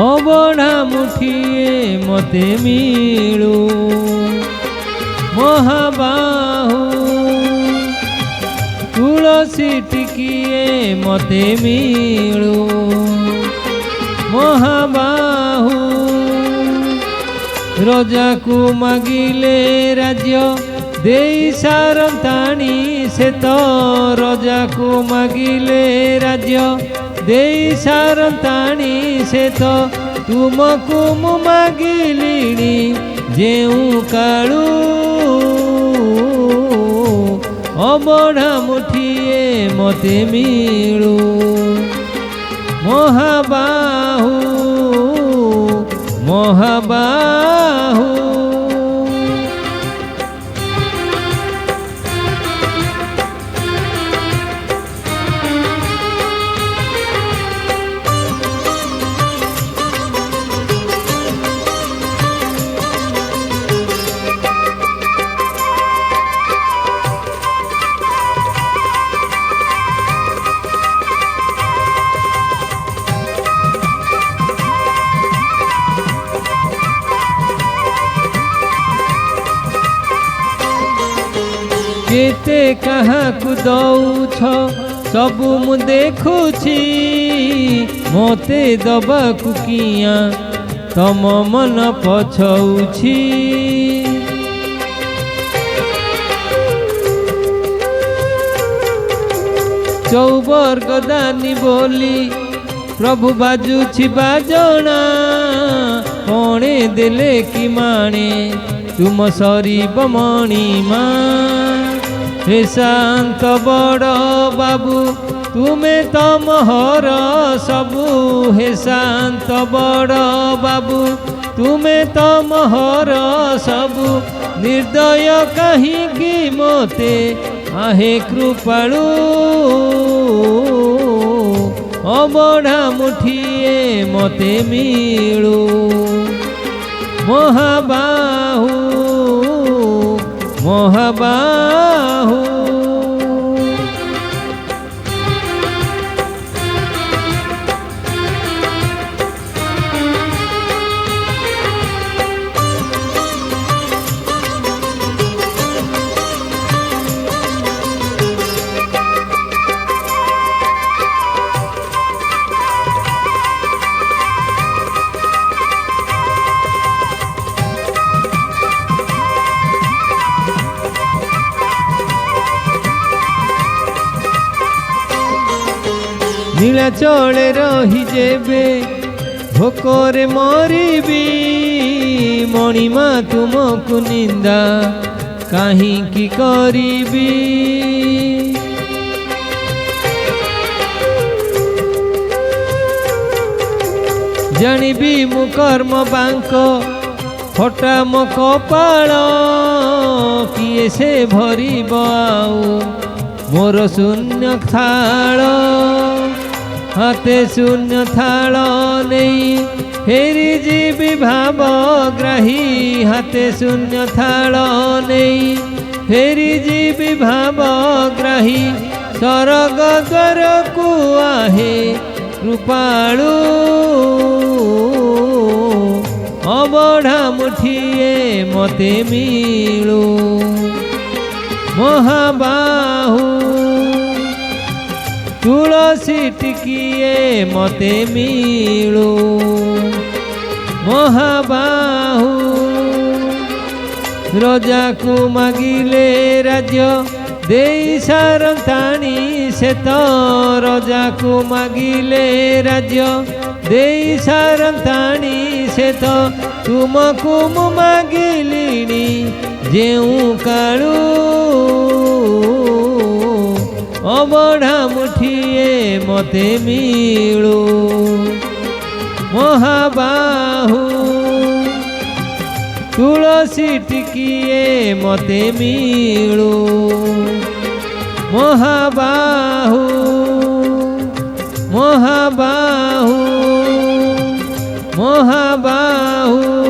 ଅବଢ଼ା ମୁଠିଏ ମତେ ମିଳୁ। ମହାବାହୁ ତୁଳସୀ ଟିକିଏ ମତେ ମିଳୁ। ମହାବାହୁ ରଜାକୁ ମାଗିଲେ ରାଜ୍ୟ ଦେଇ ସାରନ୍ତାଣି ସେ ତ। ରଜାକୁ ମାଗିଲେ ରାଜ୍ୟ ଦେଇ ସାରନ୍ତାଣି ସେ ତ। ତୁମକୁ ମୁଁ ମାଗିଲିଣି ଯେଉଁ କାଳୁ ଅବଢ଼ା ମୁଠିଏ ମତେ ମିଳୁ। ମହାବାହୁ ମହାବାହୁ କେତେ କାହାକୁ ଦଉଛ ସବୁ ମୁଁ ଦେଖୁଛି। ମୋତେ ଦବାକୁ କିଆଁ ତମ ମନ ପଛଉଛି। ଚୌବର୍ଗ ଦାନି ବୋଲି ପ୍ରଭୁ ବାଜୁଛି ବାଜଣା। କଣେ ଦେଲେ କି ମାଣେ ତୁମ ସରିବ ମଣିମା। हे शांत बड़ बाबू तुमे तमहर सबू। हे शांत बड़ बाबू तुमे तमहर सबू। निर्दय कहीं मोते आहे कृपालु अबढ़ा मुठिए मते मिलू। महाबाहु महाबाहु नीलाचले रही जेबे भोकरे मरिबी। मणिमा तुमको निंदा कहीं की करीबी। जानिबी मु कर्म बांक फटा मो कपाल। किए से भरिब आउ मोर शून्य थाल। हाथे शून्य थाल नहीं फेरी जीवी भावग्राही। हाथे शून्य थाल नहीं फेरी जीवी भावग्राही। सरग द्वार को आहे कृपालु अबढ़ा मुठिए मते मिलू। महाबाहु तुलसी टिकिए मते मिलू। महाबाहु रजा को मागिले राज्य देई सारंताणी से तो। रजा को मागिले राज्य देई सारंताणी से तो। तुमको मु मागिलिणी जेऊ कालू अबढ़ा मुठिए मते मिलू। महाबाहु तुलसी टिकिए मते मिलू। महाबाहु महाबाहु महाबाहु